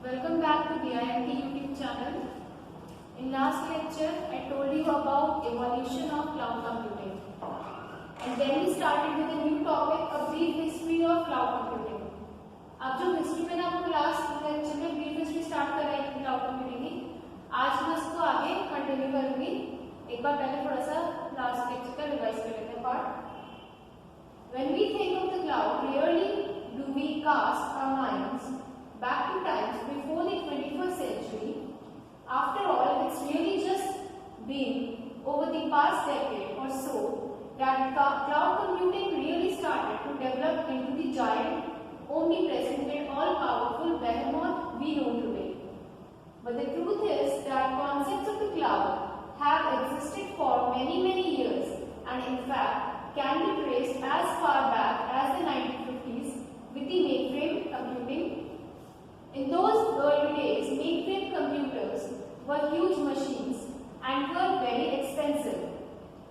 Welcome back to BIMT YouTube channel. In last lecture, I told you about evolution of cloud computing. And then we started with a new topic, a brief history of cloud computing. अब जो history मैंने आपको last lecture में brief history start कराई थी cloud computing की, आज मैं उसको आगे कंटिन्यू करूंगी. एक बार पहले थोड़ा सा लास्ट लेक्चर का रिवाइज कर लेते हैं part. When we think of the cloud, rarely do we cast our minds back to times before the 21st century. After all, it's really just been over the past decade or so that cloud computing really started to develop into the giant, omnipresent and all-powerful behemoth we know today. But the truth is that concepts of the cloud have existed for many years and in fact can be traced as far back as the 1950s with the mainframe computing. In those early days, mainframe computers were huge machines and were very expensive.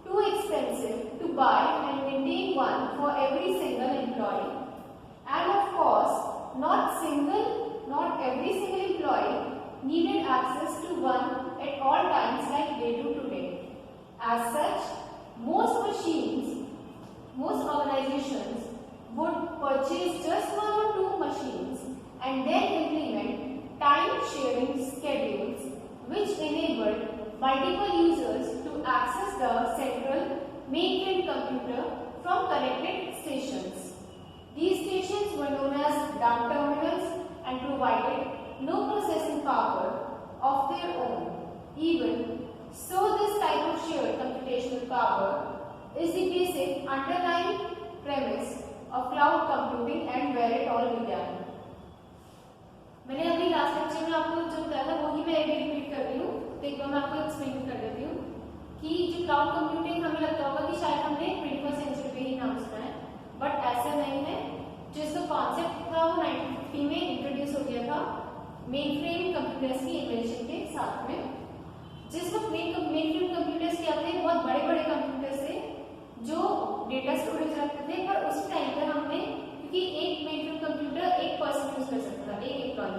Too expensive to buy and maintain one for every single employee. And of course, not every single employee needed access to one at all times like they do today. As such, most organizations would purchase just one or two machines and then implement time-sharing schedules which enabled multiple users to access the central mainframe computer from connected stations. These stations were known as dumb terminals and provided no processing power of their own. Even so, this type of shared computational power is the basic underlying premise of cloud computing and where it all began. मैंने अभी last lecture में आपको जो बताया था वही मैं एक रिपीट कर रही हूँ. तो एक बार मैं आपको एक्सप्लेन कर देती हूँ कि जो क्लाउड कंप्यूटिंग हमें लगता होगा कि शायद हमने 21st सेंचुरी पे ही नाम सुना है, बट ऐसा नहीं है. जो इसका कॉन्सेप्ट था वो 1950 में इंट्रोड्यूस हो गया था मेनफ्रेम कंप्यूटर्स की इन्वेंशन के साथ में. जिस वक्त मेनफ्रेम कंप्यूटर्स क्या थे, बहुत बड़े कंप्यूटर्स थे जो डेटा स्टोरेज रखते थे. पर उस टाइम पर हमने, क्योंकि एक मेनफ्रेम कंप्यूटर एक पर्सन यूज कर सकता था, एक एम्प्लॉय,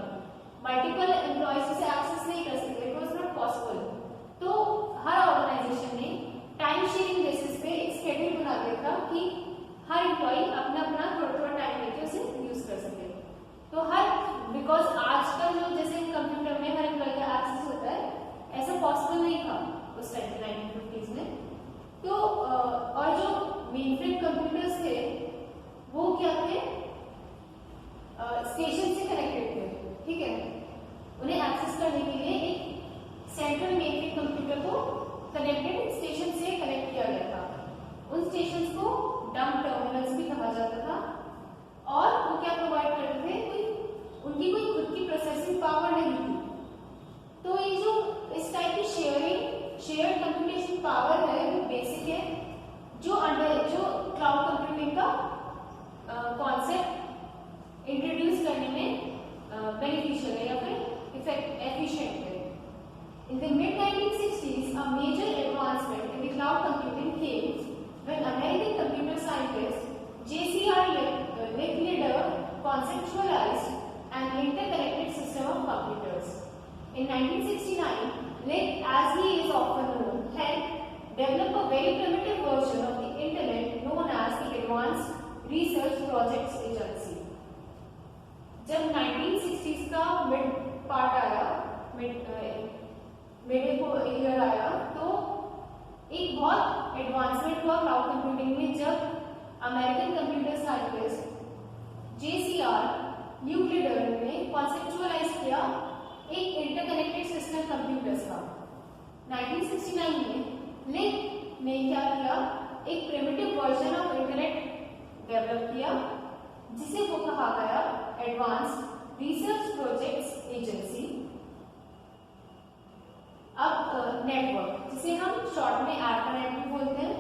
मल्टीपल एम्प्लॉयज से एक्सेस नहीं कर सकते, इट वाज नॉट पॉसिबल. तो हर ऑर्गेनाइजेशन ने टाइम शेयरिंग बेसिस पे एक शेड्यूल बना दिया था कि हर एम्प्लॉय अपना थोड़ा टाइम लेके उसे यूज कर सके. तो बिकॉज आजकल जो जैसे कंप्यूटर में हर एम्प्लॉय का एक्सेस होता है, ऐसा पॉसिबल नहीं था उस टाइम 1950s में. तो और जो मेनफ्रेम कंप्यूटर्स थे वो क्या थे, स्टेशन से कनेक्टेड थे. ठीक है, उन्हें एक्सेस करने के लिए एक सेंट्रल मेनफ्रेम कंप्यूटर को कनेक्टेड स्टेशन से कनेक्ट किया गया था. उन स्टेशंस को डंब टर्मिनल्स भी कहा जाता था. और वो क्या प्रोवाइड करते थे, उनकी कोई खुद की प्रोसेसिंग पावर नहीं थी. तो ये जो इस टाइप की शेयर्ड कंप्यूटेशन पावर है वो बेसिक है जो क्लाउड कंप्यूटिंग का कॉन्सेप्ट इंट्रोड्यूस करने में बेनिफिशियल है या फिर एफिशिएंट है. In the mid-1960s, a major advancement in the cloud computing came when American computer scientist J.C.R. Licklider conceptualized an interconnected system of computers. In 1969, Lick, as he is often known, helped develop a very primitive version of the internet known as the Advanced Research Projects Agency. जब 1960s का mid part आया, mid year आया, तो एक बहुत advancement हुआ cloud computing में जब अमेरिकन कंप्यूटर साइंटिस्ट J.C.R. ल्यूक्लिडर ने कॉन्सेप्चुअलाइज किया एक इंटरकनेक्टेड सिस्टम कंप्यूटर्स का. 1969 में लिक ने क्या किया, एक primitive version of internet develop किया जिसे वो कहा गया एडवांस्ड रिसर्च प्रोजेक्ट्स एजेंसी. अब नेटवर्क, जिसे हम शॉर्ट में ARPANET भी बोलते हैं.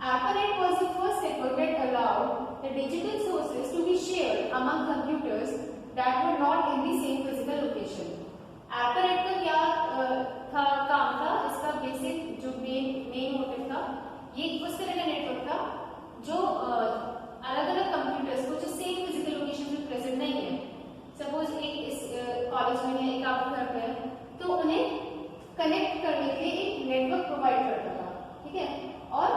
ARPANET was the first network that allowed the digital sources to be shared among computers that were not in the same physical location. ARPANET का क्या काम था, इसका बेसिक जो मेन मोटिव था, ये उस तरह का नेटवर्क था जो अलग अलग कंप्यूटर्स को जो सेम फिजिकल लोकेशन पे प्रेजेंट नहीं है, सपोज एक कॉलेज में है, एक आपके घर पे है, तो उन्हें कनेक्ट करने के लिए एक नेटवर्क प्रोवाइड करता था, ठीक है, और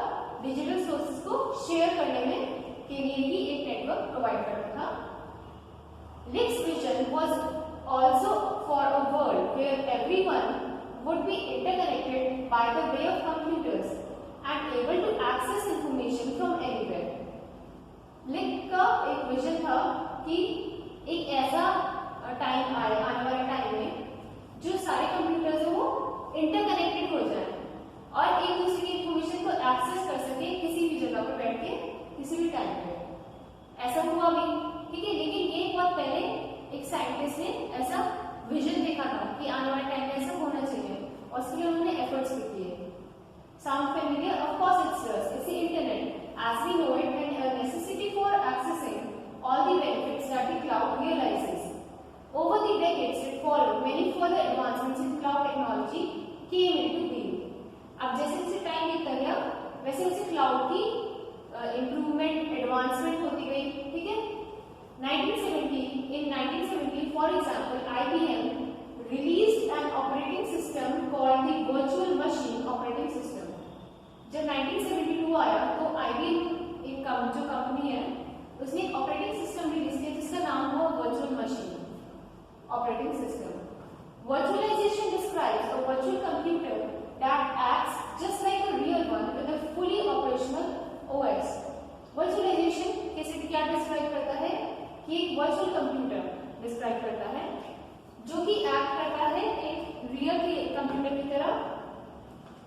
डिजिटल सोर्सेज को शेयर करने में के लिए भी एक नेटवर्क प्रोवाइड करता था। Lick's vision was also for a world where everyone would be interconnected by the way of computers and able to access information from anywhere. लिक का एक विजन था कि एक ऐसा टाइम आए, आने वाले टाइम में जो सारे कंप्यूटर्स हैं वो इंटरकनेक्टेड हो जाए और एक दूसरे की इंफॉर्मेशन को एक्सेस कर सके किसी भी जगह पर बैठ के किसी भी टाइम पे। ऐसा हुआ भी, ठीक है, लेकिन ये बहुत पहले एक साइंटिस्ट ने ऐसा विजन देखा था कि आने वाले टाइम में ऐसा होना चाहिए और उसके लिए उन्होंने एफर्ट्स भी किए। Sound familiar? Of course it's the internet as we know it and a necessity for accessing all the benefits that the cloud realizes. Over the decades it followed, many further advancements in cloud technology came into being. अब जैसे जैसे time बीतता गया वैसे वैसे cloud की improvement advancement होती गई, ठीक है। 1970 for example IBM released an operating system called the virtual machine operating system. जब 1972 आया तो IBM एक जो कंपनी है उसने एक ऑपरेटिंग सिस्टम रिलीज किया जिसका नाम हुआ virtual machine operating system. Virtualization describes a virtual computer that acts just like a real one with a fully operational OS. Virtualization कैसे क्या डिस्क्राइब करता है कि एक वर्चुअल कंप्यूटर डिस्क्राइब करता है जो कि एक्ट करता है एक रियल कंप्यूटर की तरह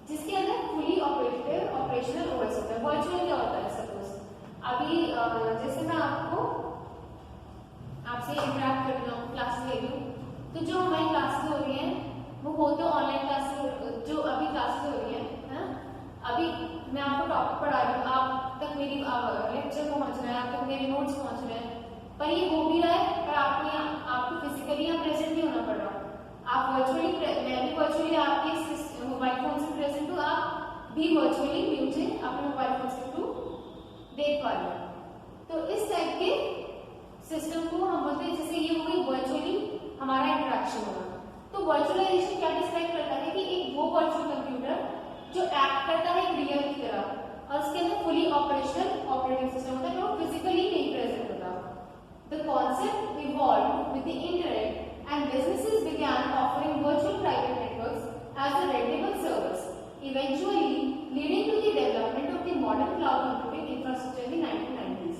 जिसके अंदर फुली ऑपरेशनल ओएस होता है। वर्चुअल क्या होता है? सपोज अभी जैसे मैं आपसे इंटरेक्ट कर रही हूँ, क्लास ले रही हूँ, तो जो हमारी क्लासेस हो रही हैं वो हो तो ऑनलाइन क्लासेस, जो अभी क्लासेस हो रही हैं, अभी मैं आपको टॉपिक पढ़ा रही हूँ, आप तक मेरी लेक्चर पहुँच रहा है, आप तक मेरे नोट्स पहुँच रहे हैं, पर ये हो भी रहा है पर आपको फिजिकली यहाँ प्रेजेंट नहीं होना पड़ रहा। आप वर्चुअली, मैं भी वर्चुअली आपके मोबाइल फोन से प्रेजेंट हूँ, आप भी वर्चुअली मुझे अपने मोबाइल फोन के थ्रू देख पा रहे हैं। तो इस टाइप के सिस्टम को हम बोलते हैं, जैसे ये हो गई वर्चुअली हमारा इंटरेक्शन होगा। तो वर्चुअलाइजेशन क्या डिस्क्राइब करता है कि एक वो वर्चुअल कंप्यूटर जो एक्ट करता है एक रियल की तरह और उसके अंदर फुली ऑपरेशनल ऑपरेटिंग सिस्टम होता है, वो फिजिकली नहीं प्रेजेंट होता। The concept evolved with the internet and businesses began offering virtual private networks as a rentable service, eventually leading to the development of the modern cloud computing infrastructure in the 1990s.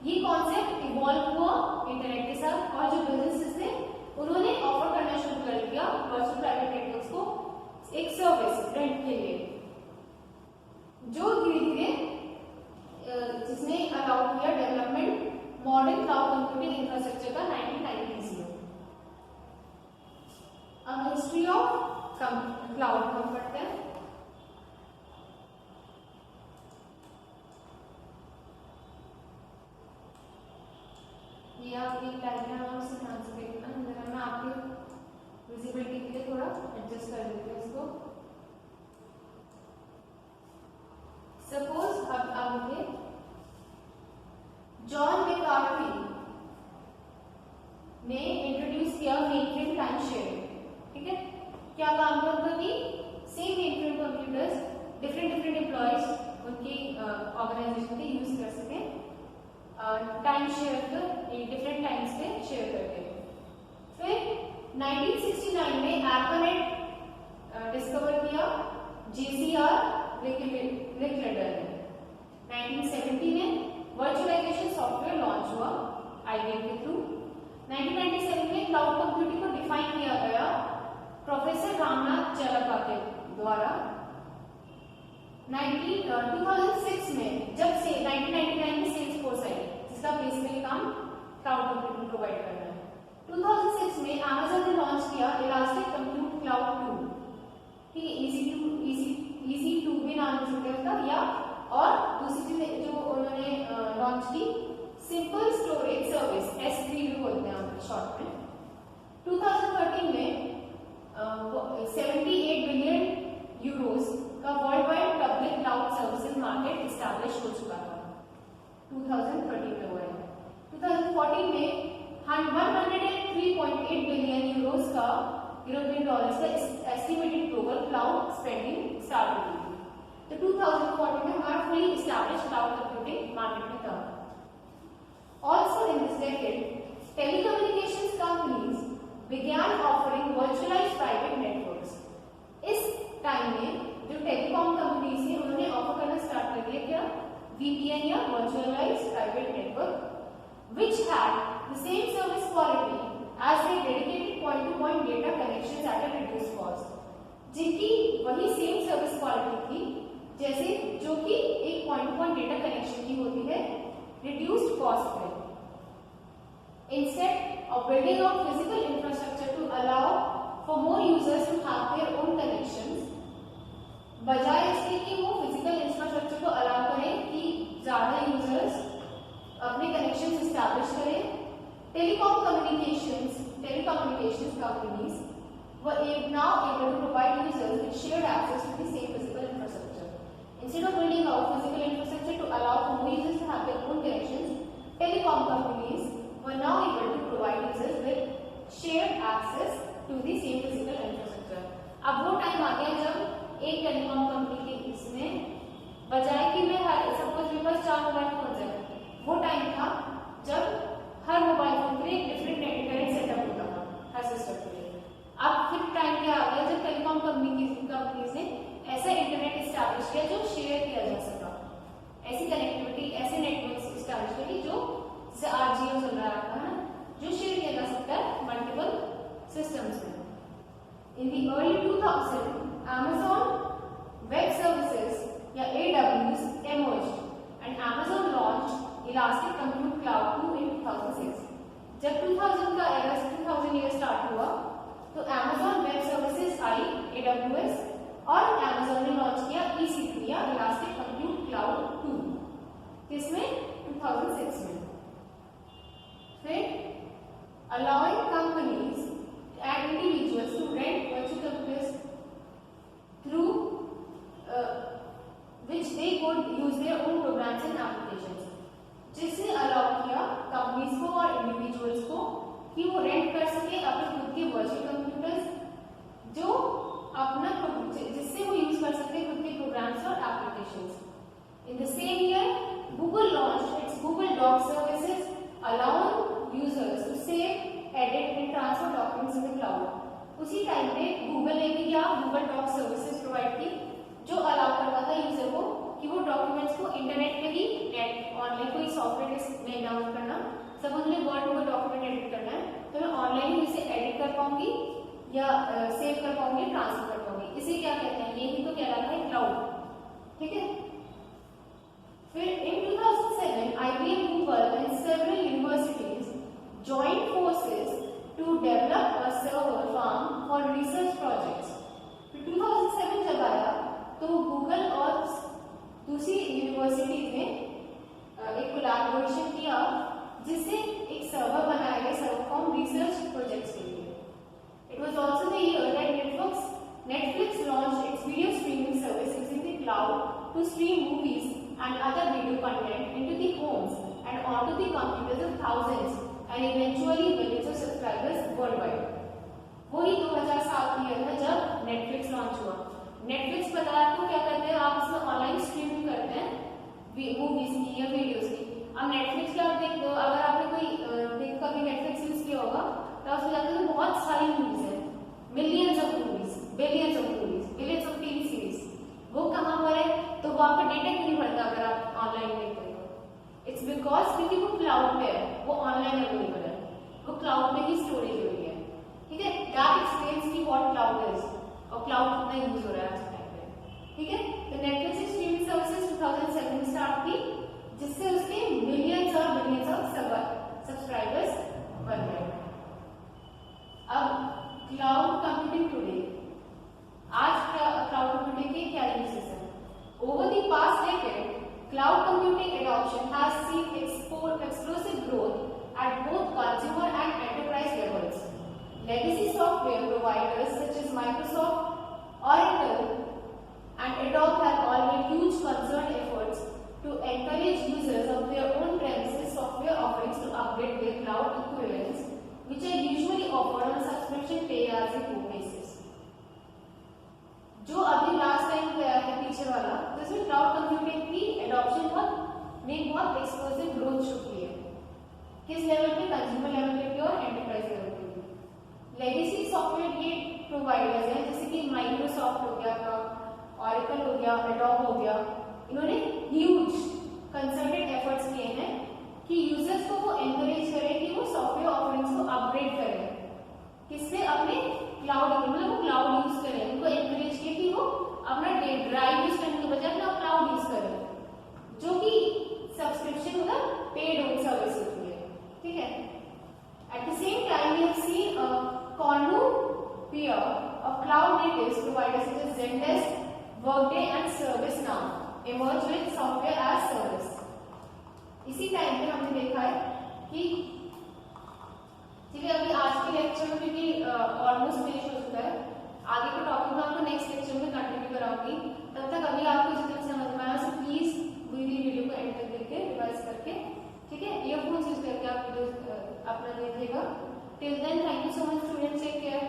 ये concept evolve हुआ internet के साथ और जो businesses थे उन्होंने offer करना शुरू कर दिया वर्चुअल प्राइवेट नेटवर्क्स को एक सर्विस रेंट के लिए, जो धीरे धीरे जिसने अलाउ किया development modern cloud computing infrastructure का 1990s में। अब हिस्ट्री ऑफ क्लाउड हम पढ़ते हैं। ये आपकी डायग्राम से ध्यान से देखना, जरा मैं आपकी विजिबिलिटी के लिए थोड़ा एडजस्ट कर देती हूँ इसको। सपोज अब आगे जॉन मैकार्थी ने इंट्रोड्यूस किया मेनफ्रेम टाइम शेयरिंग, ठीक है। क्या काम था उनका कि same mainframe computers different employees उनकी ऑर्गेनाइजेशन के यूज कर सके, टाइम शेयर कर डिफरेंट टाइम्स पे शेयर करके। फिर 1969 में ARPANET डिस्कवर किया JCR रिकलेडर ने। 1970 में वर्चुअलाइजेशन सॉफ्टवेयर लॉन्च हुआ IBM के थ्रू। 1997 में क्लाउड कंप्यूटिंग को डिफाइन किया गया प्रोफेसर रामनाथ चलका के द्वारा। 2006 में जब से 1999 में सेल्सफोर्स आई जिसका बेसिकली काम क्लाउड कंप्यूटिंग प्रोवाइड करना है। 2006 में Amazon ने लॉन्च किया इलास्टिक कंप्यूट क्लाउड 2, ठीक है, EC2 भी नाम दे सकते हैं उसका, या और दूसरी चीज जो उन्होंने लॉन्च की सिंपल स्टोरेज सर्विस S3 भी बोलते हैं हम शॉर्ट में। 2013 में 78 बिलियन यूरोस का world wide public cloud services market establish हो चुका था। 2013 में हुआ है। 2014 में 103.8 बिलियन यूरोस का estimated global cloud spending start हुई थी। तो 2014 में हमारा fully establish cloud computing market में था। Also in this decade telecommunications companies began offering virtualized private networks। इस टाइम में जो टेलीकॉम कंपनीज थी उन्होंने ऑफर करना स्टार्ट कर दिया क्या VPN या virtualized private network which had the same service quality as a dedicated point-to-point data connections at a reduced cost। जिनकी वही सेम सर्विस क्वालिटी थी जैसे जो कि एक point-to-point डेटा कनेक्शन की होती है रिड्यूस्ड कॉस्ट पे। Instead of building out physical infrastructure to allow for more users to have their own connections, बजाय इसके कि वो फिजिकल इंफ्रास्ट्रक्चर को अलाउ करें कि ज्यादा यूजर्स अपने कनेक्शंस एस्टैब्लिश करें, telecommunications companies were now able to provide users with shared access to the same physical infrastructure. Instead of building out physical infrastructure to allow for more users to have their own connections, telecom companies were now able to provide users with shared access to the same physical infrastructure। अब वो time आ गया जब एक telecom company के इसमें बजाय कि मैं हर सपोज मेरे पास 4 मोबाइल फोन है, वो टाइम था जब हर मोबाइल फोन के लिए डिफरेंट इंटरनेट सेटअप होता था हर सिस्टम के लिए। अब फिर टाइम क्या आ गया जब टेलीकॉम कंपनीज ने ऐसा इंटरनेट एस्टैब्लिश किया जो शेयर किया जा सका, ऐसी कनेक्टिविटी ऐसे नेटवर्क एस्टैब्लिश किए जो जैसे RGO चल रहा है ना, जो शेयर किया जा सकता है मल्टीपल सिस्टम्स में। In the early 2000, Amazon Web Services या AWS emerged and Amazon launched Elastic Compute Cloud 2 in 2006। जब 2000 का एरा 2000 ईयर स्टार्ट हुआ तो Amazon Web Services आई AWS और Amazon ने लॉन्च किया EC2 या Elastic Compute Cloud 2 किसमें 2006 में। फिर allowing companies and individuals to rent virtual computers through which they could use their own programs and applications, जिससे अलाउ किया कंपनीज को और इंडिविजुअल्स को कि वो रेंट कर सके अपने खुद के वर्चुअल कंप्यूटर्स जो अपना जिससे वो यूज कर सकते खुद के प्रोग्राम्स और applications. In the same year Google launched its Google doc services allowing users to save, edit and transfer documents in the cloud। उसी टाइम पे गूगल ने भी क्या गूगल डॉक सर्विसेज प्रोवाइड की जो अलाउ करवाता है यूजर को कि वो डॉक्यूमेंट्स को इंटरनेट पे ही नेट ऑनलाइन कोई सॉफ्टवेयर नहीं डाउनलोड करना, सब उन्होंने वर्ड में डॉक्यूमेंट एडिट करना है तो मैं ऑनलाइन ही इसे एडिट कर पाऊंगी या सेव कर पाऊंगी, ट्रांसफर कर पाऊंगी। इसे क्या कहते हैं, यही तो कहलाता है क्लाउड। ठीक है। फिर in 2007 IBM, Google and several universities joined forces to develop a server farm for research projects। 2007 जब आया तो गूगल और दूसरी यूनिवर्सिटीज ने एक कोलैबोरेशन किया जिससे एक सर्वर बनाया गया, सर्वर फॉर्म रिसर्च प्रोजेक्ट्स के लिए। It was also the year that Netflix launched its video streaming service using the cloud to stream movies and other video content into the homes and onto the computers of thousands and eventually millions of subscribers worldwide। वही 2007 की year है जब Netflix launch हुआ। Netflix पता है आपको क्या करते हैं, आप इसमें ऑनलाइन स्ट्रीमिंग करते हैं मूवीज की या वीडियोस की। अब Netflix का देख दो, अगर आपने कोई कभी Netflix यूज किया होगा तो उसमें जाते हैं बहुत सारी मूवीज है, millions of movies, billions of movies, billions of TV series. वो कहाँ पर है तो वहां पर डेटा क्यों नहीं भरता अगर आप ऑनलाइन देखते हो? इट्स बिकॉज क्योंकि वो क्लाउड पे है, वो ऑनलाइन अवेलेबल है, वो क्लाउड में ही स्टोरेज हो रही है। ठीक है, दैट एक्सप्लेन्स की व्हाट क्लाउड इज और क्लाउड कितना यूज हो रहा है आज के टाइम पे। ठीक है, तो नेटफ्लिक्स स्ट्रीमिंग सर्विसेज 2007 में स्टार्ट की जिससे उसके मिलियंस और बिलियंस ऑफ सब्सक्राइबर्स बन गए। अब क्लाउड कंप्यूटिंग टुडे, आज क्लाउड कंप्यूटिंग के क्या यूजेस हैं? Over the past decade, cloud computing adoption has seen explosive growth at both consumer and enterprise levels. Legacy software providers such as Microsoft, Oracle, and Adobe have all made huge concerted efforts to encourage users of their own premises software offerings to upgrade their cloud equivalents, which are usually offered on a subscription pay providers हैं जैसे कि Microsoft हो गया आपका, oracle हो गया, adobe हो गया, इन्होंने ह्यूज कंसर्टेड एफर्ट्स किए हैं कि यूजर्स को वो एनकरेज करें कि वो सॉफ्टवेयर ऑफरिंग्स को अपग्रेड करें, किससे अपने क्लाउड, मतलब वो क्लाउड यूज करें, उनको एनकरेज किया कि वो अपना ड्राइव यूज करने के बजाय अपना क्लाउड यूज करें, जो कि सब्सक्रिप्शन मतलब पेड होम सर्विस होती है, ठीक है। At the same time we have seen cornucopia of cloud natives providers such as Zendesk, Workday and ServiceNow emerge with software as service। इसी टाइम पे हमने देखा है कि ठीक है, अभी आज के लेक्चर में क्योंकि ऑलमोस्ट फिनिश हो चुका है, आगे का टॉपिक मैं आपको नेक्स्ट लेक्चर में कंटिन्यू कराऊंगी। तब तक अभी आपको जितना समझ में आया सो प्लीज वीडियो को एंड तक देख के रिवाइज करके, ठीक है, ईयरफोन्स यूज करके आप वीडियो अपना देखिएगा। Till then thank you so much students, take care.